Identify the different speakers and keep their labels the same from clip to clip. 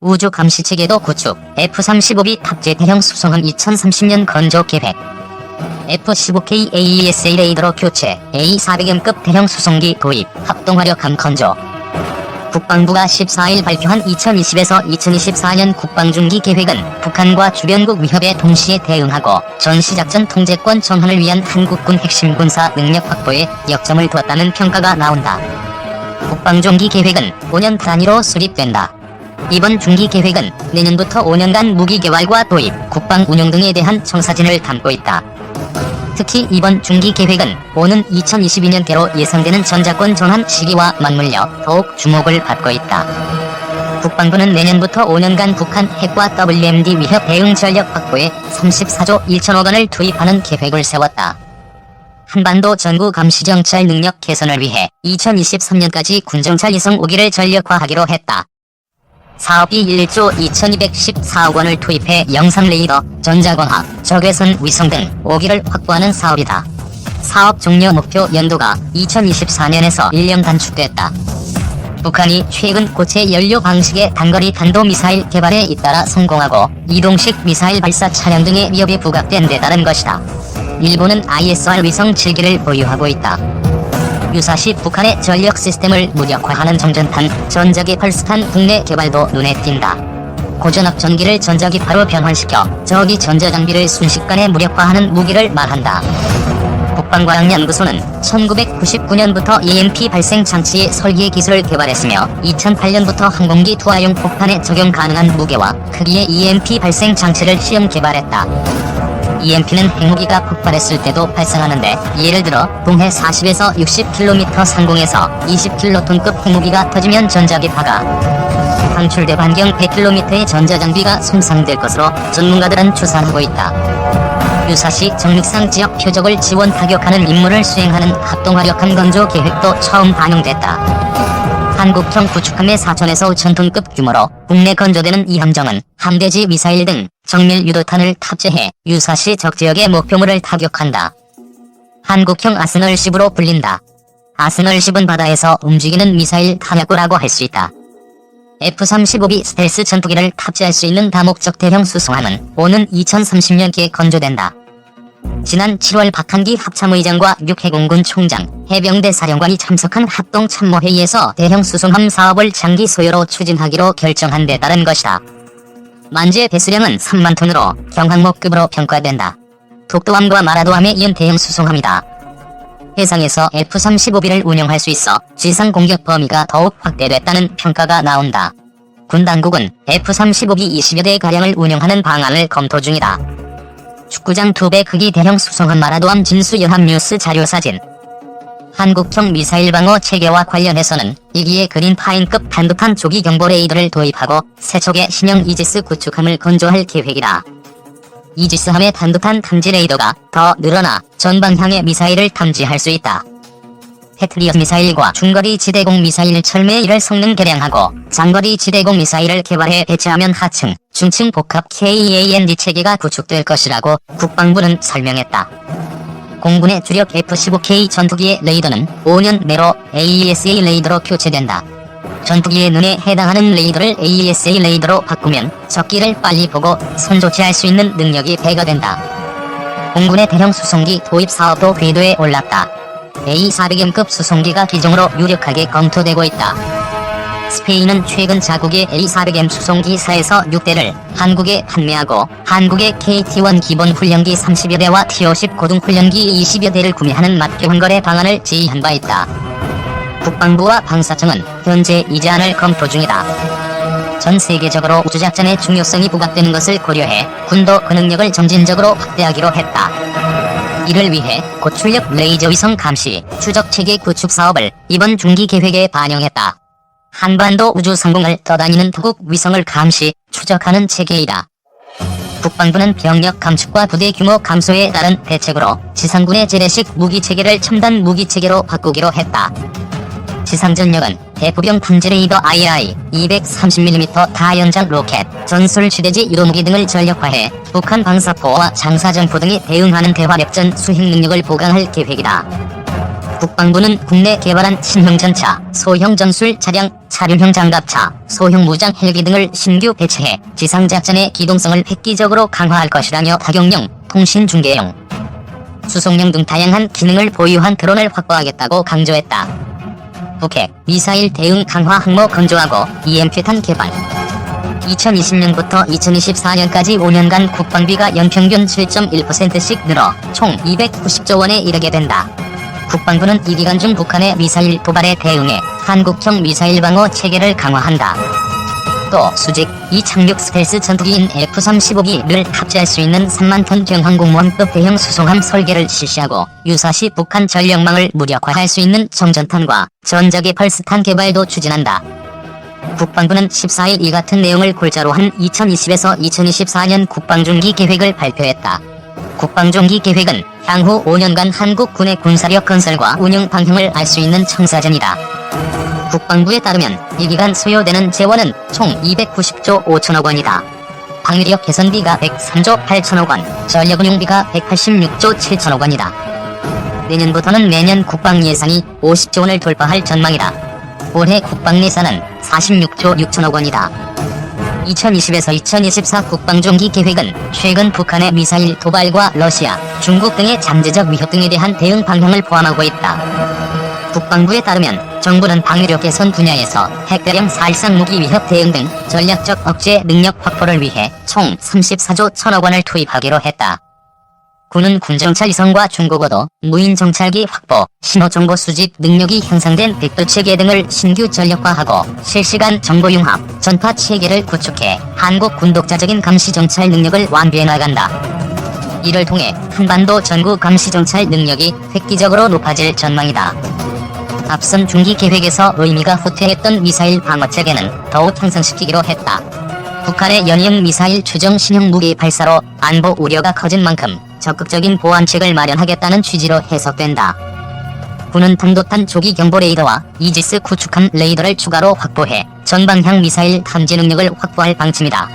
Speaker 1: 우주 감시체계도 구축, F-35B 탑재 대형 수송함 2030년 건조 계획. F-15K AESA 레이더로 교체, A400M급 대형 수송기 도입, 합동화력함 건조. 국방부가 14일 발표한 2020에서 2024년 국방중기 계획은 북한과 주변국 위협에 동시에 대응하고 전시작전 통제권 전환을 위한 한국군 핵심 군사 능력 확보에 역점을 두었다는 평가가 나온다. 국방중기 계획은 5년 단위로 수립된다. 이번 중기 계획은 내년부터 5년간 무기 개발과 도입, 국방 운용 등에 대한 청사진을 담고 있다. 특히 이번 중기 계획은 오는 2022년대로 예상되는 전자권 전환 시기와 맞물려 더욱 주목을 받고 있다. 국방부는 내년부터 5년간 북한 핵과 WMD 위협 대응 전력 확보에 34조 1천억 원을 투입하는 계획을 세웠다. 한반도 전구 감시정찰 능력 개선을 위해 2023년까지 군정찰 위성 5기를 전력화하기로 했다. 사업비 1조 2214억 원을 투입해 영상 레이더, 전자광학, 적외선 위성 등 5기를 확보하는 사업이다. 사업 종료 목표 연도가 2024년에서 1년 단축됐다. 북한이 최근 고체 연료 방식의 단거리 탄도미사일 개발에 잇따라 성공하고 이동식 미사일 발사 차량 등의 위협이 부각된 데 따른 것이다. 일본은 ISR 위성 7기를 보유하고 있다. 유사시 북한의 전력 시스템을 무력화하는 정전탄, 전자기 펄스탄 국내 개발도 눈에 띈다. 고전압 전기를 전자기파로 변환시켜 저기 전자장비를 순식간에 무력화하는 무기를 말한다. 국방과학연구소는 1999년부터 EMP 발생 장치의 설계 기술을 개발했으며 2008년부터 항공기 투하용 폭탄에 적용 가능한 무게와 크기의 EMP 발생 장치를 시험 개발했다. EMP는 핵무기가 폭발했을 때도 발생하는데 예를 들어 동해 40에서 60km 상공에서 20킬로톤급 핵무기가 터지면 전자기파가 방출돼 반경 100km의 전자장비가 손상될 것으로 전문가들은 추산하고 있다. 유사시 정육상 지역 표적을 지원 타격하는 임무를 수행하는 합동화력함 건조 계획도 처음 반영됐다. 한국형 구축함의 4,000에서 5,000톤급 규모로 국내 건조되는 이 함정은 함대지 미사일 등 정밀 유도탄을 탑재해 유사시 적지역의 목표물을 타격한다. 한국형 아스널10으로 불린다. 아스널10은 바다에서 움직이는 미사일 탄약고라고 할 수 있다. F-35B 스텔스 전투기를 탑재할 수 있는 다목적 대형 수송함은 오는 2030년께 건조된다. 지난 7월 박한기 합참의장과 육해공군 총장, 해병대 사령관이 참석한 합동참모회의에서 대형 수송함 사업을 장기 소요로 추진하기로 결정한 데 따른 것이다. 만재 배수량은 3만 톤으로 경항모급으로 평가된다. 독도함과 마라도함에 이은 대형 수송함이다. 해상에서 F-35B를 운영할 수 있어 지상 공격 범위가 더욱 확대됐다는 평가가 나온다. 군 당국은 F-35B 20여 대가량을 운영하는 방안을 검토 중이다. 축구장 2배 크기 대형 수송함 마라도함 진수 연합뉴스 자료사진. 한국형 미사일 방어 체계와 관련해서는 2기의 그린파인급 탄도탄 조기 경보 레이더를 도입하고 세척의 신형 이지스 구축함을 건조할 계획이다. 이지스함의 탄도탄 탐지 레이더가 더 늘어나 전방향의 미사일을 탐지할 수 있다. 패트리엇 미사일과 중거리 지대공 미사일 철매일을 성능 개량하고 장거리 지대공 미사일을 개발해 배치하면 하층, 중층 복합 KAND 체계가 구축될 것이라고 국방부는 설명했다. 공군의 주력 F-15K 전투기의 레이더는 5년 내로 AESA 레이더로 교체된다. 전투기의 눈에 해당하는 레이더를 AESA 레이더로 바꾸면 적기를 빨리 보고 선조치할 수 있는 능력이 배가된다. 공군의 대형 수송기 도입 사업도 궤도에 올랐다. A400M급 수송기가 기종으로 유력하게 검토되고 있다. 스페인은 최근 자국의 A400M 수송기 4에서 6대를 한국에 판매하고 한국의 KT-1 기본 훈련기 30여 대와 T-50 고등 훈련기 20여 대를 구매하는 맞교환 거래 방안을 제의한 바 있다. 국방부와 방사청은 현재 이 제안을 검토 중이다. 전 세계적으로 우주작전의 중요성이 부각되는 것을 고려해 군도 그 능력을 점진적으로 확대하기로 했다. 이를 위해 고출력 레이저 위성 감시, 추적체계 구축 사업을 이번 중기 계획에 반영했다. 한반도 우주 상공을 떠다니는 북극 위성을 감시, 추적하는 체계이다. 국방부는 병력 감축과 부대 규모 감소에 따른 대책으로 지상군의 재래식 무기체계를 첨단 무기체계로 바꾸기로 했다. 지상전력은 대포병 탐지 레이더 IRI, 230mm 다연장 로켓, 전술 지대지 유도무기 등을 전력화해 북한 방사포와 장사정포 등이 대응하는 대화력전 수행 능력을 보강할 계획이다. 국방부는 국내 개발한 신형 전차, 소형 전술 차량, 차륜형 장갑차, 소형 무장 헬기 등을 신규 배치해 지상작전의 기동성을 획기적으로 강화할 것이라며 타격용, 통신 중계용, 수송용 등 다양한 기능을 보유한 드론을 확보하겠다고 강조했다. 북핵, 미사일 대응 강화 항모 건조하고 EMP탄 개발. 2020년부터 2024년까지 5년간 국방비가 연평균 7.1%씩 늘어 총 290조 원에 이르게 된다. 국방부는 이 기간 중 북한의 미사일 도발에 대응해 한국형 미사일 방어 체계를 강화한다. 또 수직, 이착륙 스텔스 전투기인 F-35B를 탑재할 수 있는 3만 톤 경항공무원급 대형 수송함 설계를 실시하고 유사시 북한 전력망을 무력화할 수 있는 정전탄과 전자기 펄스탄 개발도 추진한다. 국방부는 14일 이 같은 내용을 골자로 한 2020에서 2024년 국방중기 계획을 발표했다. 국방중기 계획은 향후 5년간 한국군의 군사력 건설과 운영 방향을 알 수 있는 청사전이다. 국방부에 따르면 이 기간 소요되는 재원은 총 290조 5천억 원이다. 방위력 개선비가 103조 8천억 원, 전력운용비가 186조 7천억 원이다. 내년부터는 매년 국방 예산이 50조 원을 돌파할 전망이다. 올해 국방 예산은 46조 6천억 원이다. 2020에서 2024 국방중기 계획은 최근 북한의 미사일 도발과 러시아, 중국 등의 잠재적 위협 등에 대한 대응 방향을 포함하고 있다. 국방부에 따르면 정부는 방위력 개선 분야에서 핵대량 살상 무기 위협 대응 등 전략적 억제 능력 확보를 위해 총 34조 1천억 원을 투입하기로 했다. 군은 군정찰 위성과 중고고도, 무인 정찰기 확보, 신호정보 수집 능력이 향상된 백도 체계 등을 신규 전력화하고 실시간 정보융합, 전파 체계를 구축해 한국 군 독자적인 감시정찰 능력을 완비해 나간다. 이를 통해 한반도 전구 감시정찰 능력이 획기적으로 높아질 전망이다. 앞선 중기 계획에서 의미가 후퇴했던 미사일 방어체계는 더욱 향상시키기로 했다. 북한의 연이은 미사일 추정 신형 무기 발사로 안보 우려가 커진 만큼 적극적인 보안책을 마련하겠다는 취지로 해석된다. 군은 탄도탄 조기 경보 레이더와 이지스 구축함 레이더를 추가로 확보해 전방향 미사일 탐지 능력을 확보할 방침이다.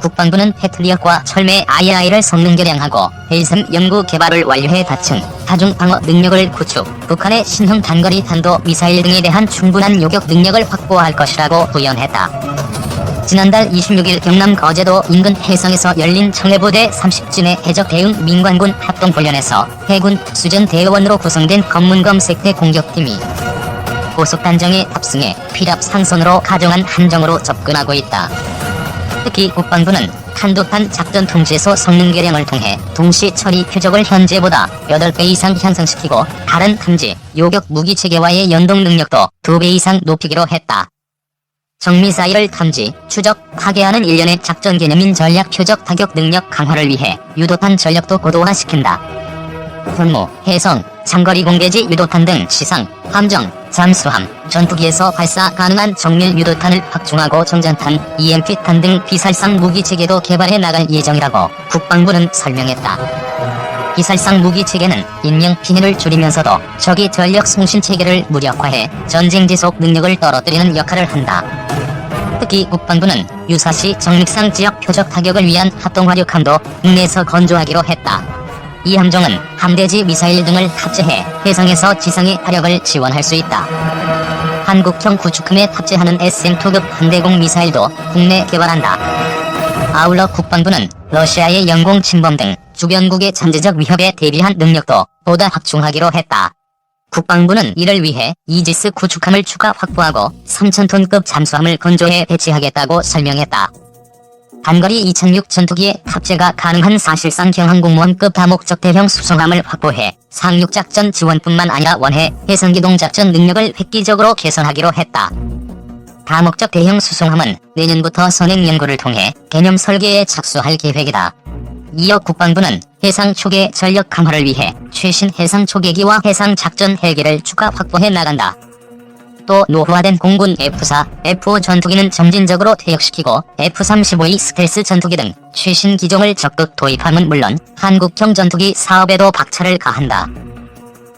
Speaker 1: 국방부는 패트리엇과 철매 IRI를 성능 개량하고 헬샘 연구 개발을 완료해 다층, 다중 방어 능력을 구축, 북한의 신형 단거리 탄도 미사일 등에 대한 충분한 요격 능력을 확보할 것이라고 부연했다. 지난달 26일 경남 거제도 인근 해성에서 열린 청해부대 30진의 해적 대응 민관군 합동훈련에서 해군 특수전 대의원으로 구성된 검문검색대 공격팀이 고속단정에 탑승해 피랍 상선으로 가정한 함정으로 접근하고 있다. 특히 국방부는 탄도탄 작전 통제소 성능 개량을 통해 동시 처리 표적을 현재보다 8배 이상 향상시키고 다른 탐지, 요격 무기 체계와의 연동 능력도 2배 이상 높이기로 했다. 정미사일을 탐지, 추적, 파괴하는 일련의 작전 개념인 전략 표적 타격 능력 강화를 위해 유도탄 전력도 고도화시킨다. 현무, 해성, 장거리 공대지 유도탄 등 지상, 함정, 잠수함, 전투기에서 발사 가능한 정밀 유도탄을 확충하고 정전탄, EMP탄 등 비살상 무기 체계도 개발해 나갈 예정이라고 국방부는 설명했다. 비살상 무기 체계는 인명 피해를 줄이면서도 적의 전력 송신 체계를 무력화해 전쟁 지속 능력을 떨어뜨리는 역할을 한다. 특히 국방부는 유사시 정밀상 지역 표적 타격을 위한 합동화력함도 국내에서 건조하기로 했다. 이 함정은 함대지 미사일 등을 탑재해 해상에서 지상의 화력을 지원할 수 있다. 한국형 구축함에 탑재하는 SM-2급 한대공 미사일도 국내 개발한다. 아울러 국방부는 러시아의 영공 침범 등 주변국의 잠재적 위협에 대비한 능력도 보다 확충하기로 했다. 국방부는 이를 위해 이지스 구축함을 추가 확보하고 3,000톤급 잠수함을 건조해 배치하겠다고 설명했다. 단거리 이착륙 전투기에 탑재가 가능한 사실상 경항공무원급 다목적 대형 수송함을 확보해 상륙작전 지원뿐만 아니라 원해 해상기동작전 능력을 획기적으로 개선하기로 했다. 다목적 대형 수송함은 내년부터 선행 연구를 통해 개념 설계에 착수할 계획이다. 이어 국방부는 해상 초계 전력 강화를 위해 최신 해상 초계기와 해상 작전 헬기를 추가 확보해 나간다. 또 노후화된 공군 F-4, F-5 전투기는 점진적으로 퇴역시키고 F-35E 스텔스 전투기 등 최신 기종을 적극 도입함은 물론 한국형 전투기 사업에도 박차를 가한다.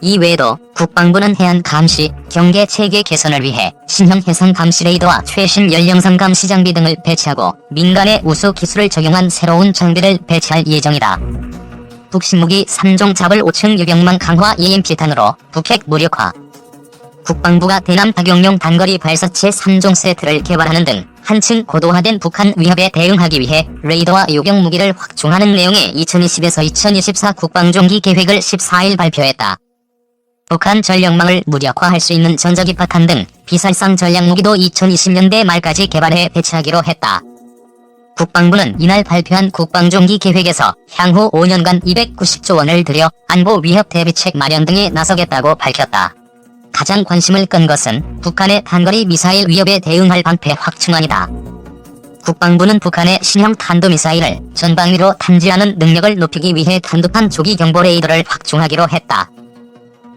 Speaker 1: 이 외에도 국방부는 해안 감시, 경계 체계 개선을 위해 신형 해상 감시 레이더와 최신 연령선 감시 장비 등을 배치하고 민간의 우수 기술을 적용한 새로운 장비를 배치할 예정이다. 북신무기 3종 자벌 5층 유격망 강화 EMP탄으로 북핵 무력화. 국방부가 대남 박용용 단거리 발사체 3종 세트를 개발하는 등 한층 고도화된 북한 위협에 대응하기 위해 레이더와 요격 무기를 확충하는 내용의 2020에서 2024 국방종기 계획을 14일 발표했다. 북한 전력망을 무력화할 수 있는 전자기파탄 등 비살상 전략무기도 2020년대 말까지 개발해 배치하기로 했다. 국방부는 이날 발표한 국방종기 계획에서 향후 5년간 290조 원을 들여 안보 위협 대비책 마련 등에 나서겠다고 밝혔다. 가장 관심을 끈 것은 북한의 단거리 미사일 위협에 대응할 방패 확충안이다. 국방부는 북한의 신형 탄도미사일을 전방위로 탐지하는 능력을 높이기 위해 단두판 조기 경보 레이더를 확충하기로 했다.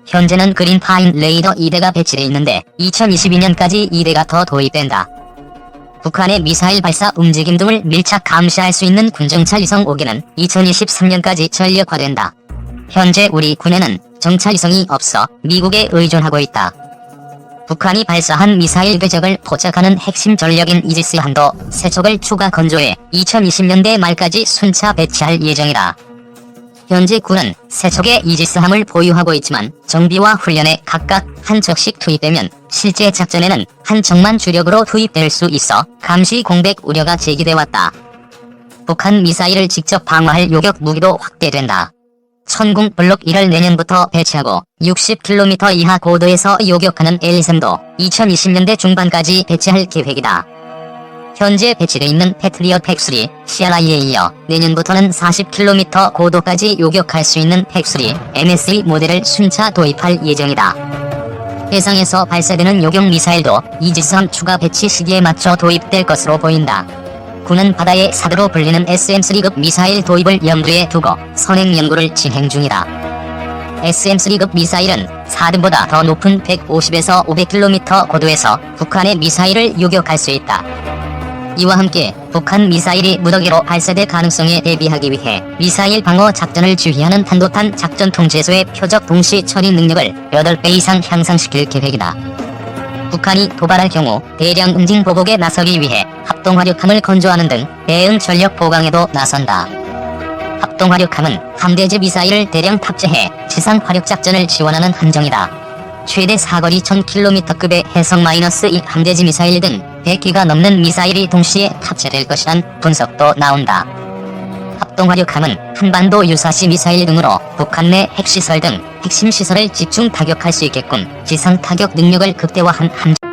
Speaker 1: 현재는 그린파인 레이더 2대가 배치돼 있는데 2022년까지 2대가 더 도입된다. 북한의 미사일 발사 움직임 등을 밀착 감시할 수 있는 군정찰 위성 5개는 2023년까지 전력화된다. 현재 우리 군에는 정찰 위성이 없어 미국에 의존하고 있다. 북한이 발사한 미사일 궤적을 포착하는 핵심 전력인 이지스 한도 세척을 추가 건조해 2020년대 말까지 순차 배치할 예정이다. 현재 군은 세척의 이지스함을 보유하고 있지만 정비와 훈련에 각각 한 척씩 투입되면 실제 작전에는 한 척만 주력으로 투입될 수 있어 감시 공백 우려가 제기돼 왔다. 북한 미사일을 직접 방어할 요격 무기도 확대된다. 천궁 블록 1을 내년부터 배치하고 60km 이하 고도에서 요격하는 L-3도 2020년대 중반까지 배치할 계획이다. 현재 배치되어 있는 패트리엇 팩3 CRI에 이어 내년부터는 40km 고도까지 요격할 수 있는 팩3 MSE 모델을 순차 도입할 예정이다. 해상에서 발사되는 요격 미사일도 이지스함 추가 배치 시기에 맞춰 도입될 것으로 보인다. 군은 바다의 사드로 불리는 SM-3급 미사일 도입을 염두에 두고 선행 연구를 진행 중이다. SM-3급 미사일은 사드보다 더 높은 150에서 500km 고도에서 북한의 미사일을 요격할 수 있다. 이와 함께 북한 미사일이 무더기로 발사될 가능성에 대비하기 위해 미사일 방어 작전을 지휘하는 탄도탄 작전 통제소의 표적 동시 처리 능력을 8배 이상 향상시킬 계획이다. 북한이 도발할 경우 대량 응징 보복에 나서기 위해 합동화력함을 건조하는 등 대응 전력 보강에도 나선다. 합동화력함은 함대제 미사일을 대량 탑재해 지상 화력 작전을 지원하는 함정이다. 최대 사거리 1000km급의 해성-2 함대지 미사일 등 100기가 넘는 미사일이 동시에 탑재될 것이란 분석도 나온다. 합동화력함은 한반도 유사시 미사일 등으로 북한 내 핵시설 등 핵심 시설을 집중 타격할 수 있게끔 지상 타격 능력을 극대화한 함정.